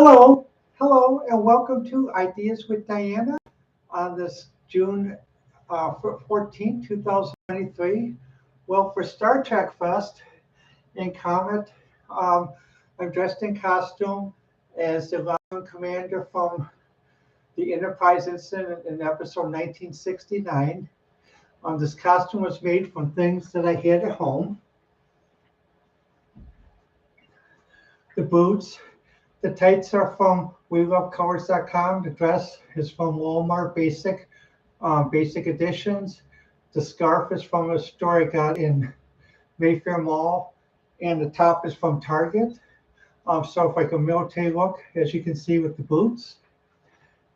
Hello, hello, and welcome to Ideas with Diana on this June 14, 2023. Well, for Star Trek Fest in Comet, um, I'm dressed in costume as the Romulan commander from the Enterprise incident in episode 1969. This costume was made from things that I had at home. The boots, the tights are from WeLoveColors.com. The dress is from Walmart Basic Editions. The scarf is from a store I got in Mayfair Mall, and the top is from Target. So it's like a military look, as you can see with the boots.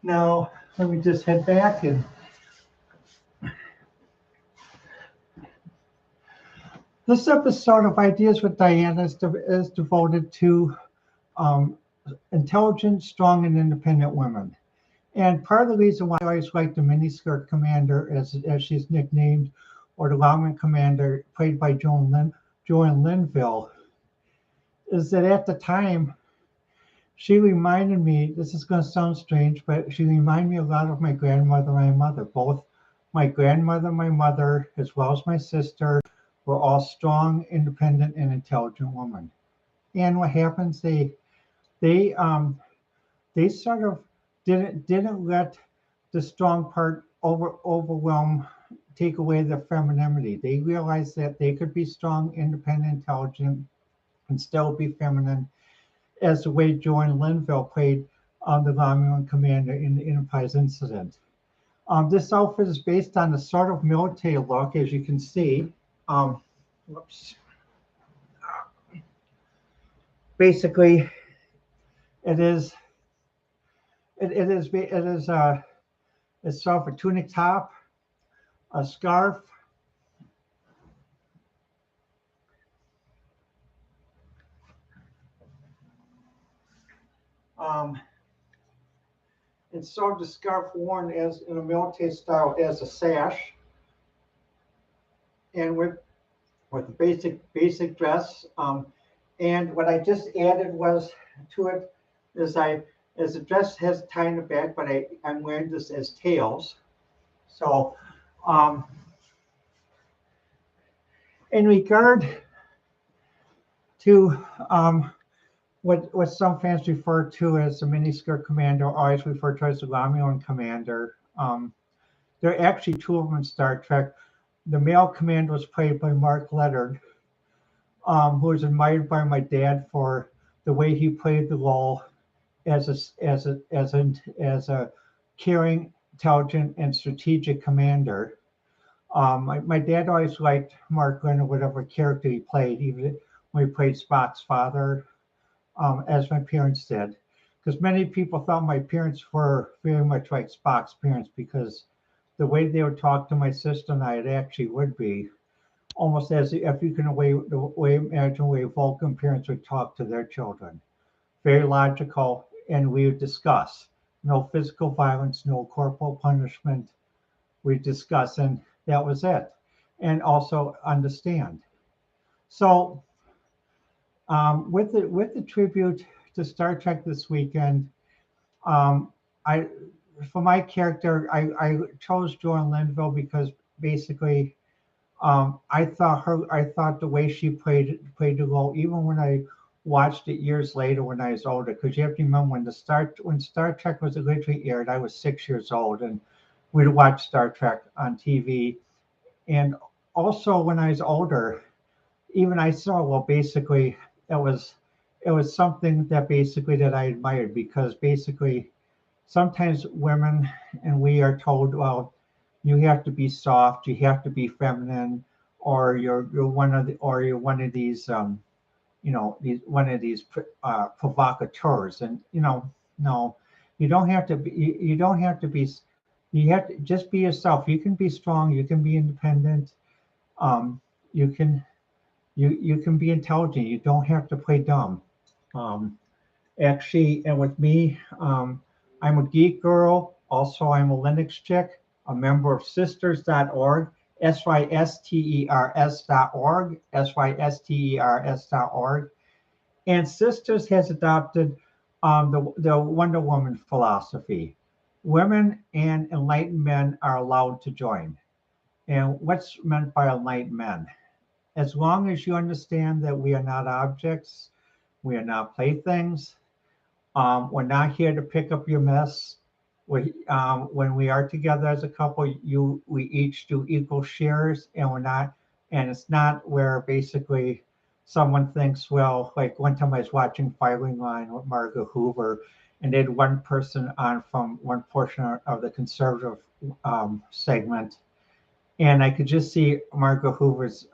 Now, let me just head back and this episode of Ideas with Diana is devoted to intelligent, strong, and independent women. And part of the reason why I always like the miniskirt commander, as she's nicknamed, or the Romulan commander, played by Joanne Linville, is that at the time, she reminded me, this is going to sound strange, but she reminded me a lot of my grandmother and my mother. Both my grandmother and my mother, as well as my sister, were all strong, independent, and intelligent women. And what happens, they sort of didn't let the strong part take away their femininity. They realized that they could be strong, independent, intelligent, and still be feminine, as the way Joanne Linville played the Romulan commander in the Enterprise incident. This outfit is based on a sort of military look, as you can see. Basically, it's sort of a tunic top, a scarf, and sort of the scarf worn as in a military style as a sash, and with the basic dress. And what I just added was to it is as the dress has a tie in the back, but I'm wearing this as tails. So in regard to what some fans refer to as the miniskirt commander, or always refer to as the Romulan commander, there are actually two of them in Star Trek. The male commander was played by Mark Leonard, who was admired by my dad for the way he played the role as a caring, intelligent, and strategic commander. My dad always liked Mark Leonard, whatever character he played, even when he played Spock's father, as my parents did. Because many people thought my parents were very much like Spock's parents, because the way they would talk to my sister and I, it actually would be almost as if you can imagine the way Vulcan parents would talk to their children. Very logical, and we would discuss. No physical violence, no corporal punishment. We discuss, and that was it. And also understand. So with the tribute to Star Trek this weekend, for my character, I chose Joanne Linville because basically I thought the way she played the role, even when I watched it years later when I was older, because you have to remember when Star Trek was originally aired, I was 6 years old, and we'd watch Star Trek on TV. And also when I was older, even I saw, well, basically it was something that I admired, because basically sometimes women and we are told, well, you have to be soft, you have to be feminine, or you're one of these provocateurs. And no, you don't have to be. You don't have to be. You have to just be yourself. You can be strong. You can be independent. You can be intelligent. You don't have to play dumb. Actually, and with me, I'm a geek girl. Also, I'm a Linux chick, a member of sisters.org, SYSTERS.org, SYSTERS.org. And Sisters has adopted the Wonder Woman philosophy. Women and enlightened men are allowed to join. And what's meant by enlightened men? As long as you understand that we are not objects, we are not playthings, we're not here to pick up your mess. When we are together as a couple, we each do equal shares, and it's not where basically someone thinks, well, like one time I was watching Filing Line with Margaret Hoover, and they had one person on from one portion of the conservative segment, and I could just see Margaret Hoover's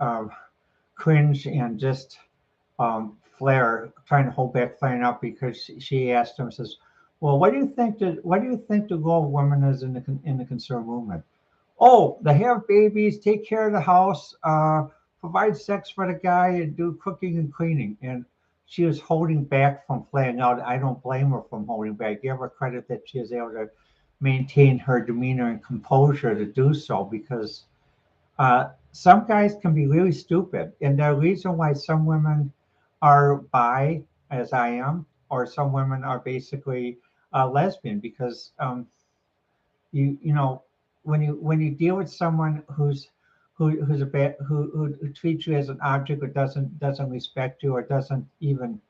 cringe and just flare, trying to hold back flaring up because she asked him, says, "Well, what do you think the role of women is in the conservative movement?" "Oh, they have babies, take care of the house, provide sex for the guy, and do cooking and cleaning." And she was holding back from flaring out. I don't blame her from holding back. Give her credit that she is able to maintain her demeanor and composure to do so, because some guys can be really stupid. And the reason why some women are bi, as I am, or some women are basically lesbian, because you know, when you deal with someone who's a bad, who treats you as an object, or doesn't respect you, or doesn't even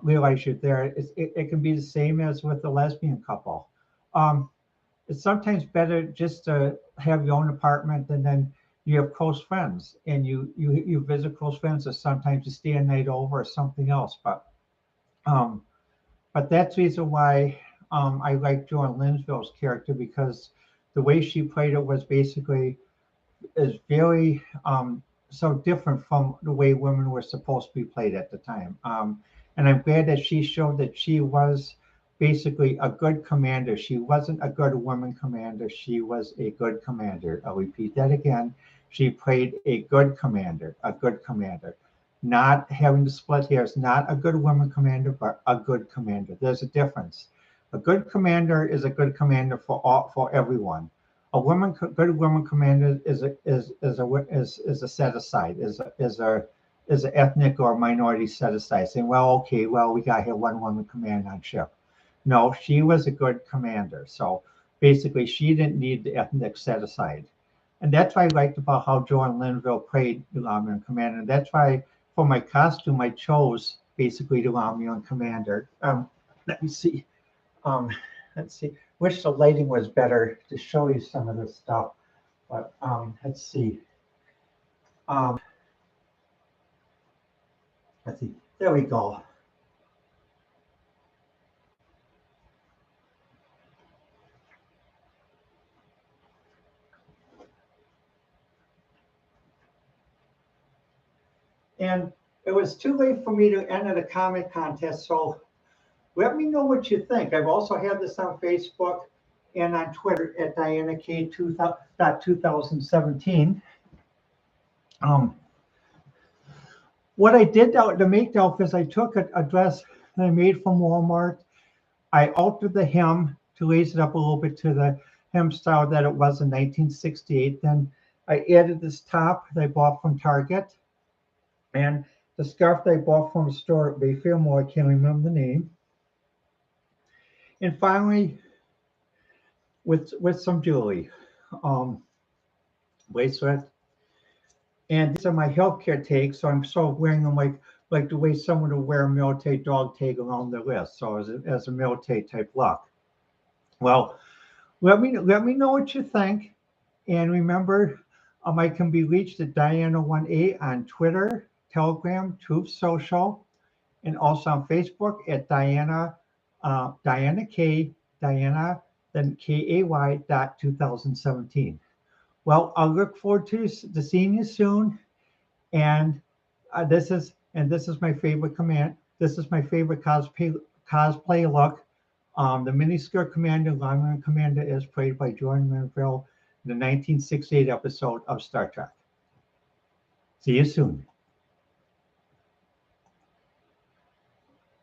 realize you're there, it can be the same as with a lesbian couple. It's sometimes better just to have your own apartment, and then you have close friends, and you visit close friends, or sometimes you stay a night over or something else. But that's the reason why I like Joanne Linville's character, because the way she played it was basically is very so different from the way women were supposed to be played at the time. And I'm glad that she showed that she was basically a good commander. She wasn't a good woman commander. She was a good commander. I'll repeat that again. She played a good commander, not having to split hairs, not a good woman commander, but a good commander. There's a difference. A good commander is a good commander for everyone. Good woman commander is a set aside, is an ethnic or minority set aside, saying, well, okay, well, we got here one woman command on ship. No, she was a good commander. So basically, she didn't need the ethnic set aside. And that's what I liked about how Joanne Linville played the Romulan Commander. And that's why, for my costume, I chose basically the Romulan Commander. Let me see. Let's see. Wish the lighting was better to show you some of this stuff. But let's see. Let's see. There we go. And it was too late for me to enter the comic contest, so let me know what you think. I've also had this on Facebook and on Twitter at DianaK2017. What I did to make the outfit is I took a dress that I made from Walmart. I altered the hem to raise it up a little bit to the hem style that it was in 1968. Then I added this top that I bought from Target, and the scarf that I bought from a store at Bayfair Mall. I can't remember the name. And finally, with some jewelry, bracelet. And these are my healthcare tags, so I'm sort of wearing them like the way someone would wear a military dog tag around their wrist, so as a military type look. Well, let me know what you think, and remember, I can be reached at Diana1A on Twitter, Telegram, Truth Social, and also on Facebook at Diana K, Diana, then KAY.2017. Well, I'll look forward to seeing you soon. And this is my favorite command. This is my favorite cosplay look. The miniskirt commander, Romulan Commander, is played by Joanne Linville in the 1968 episode of Star Trek. See you soon.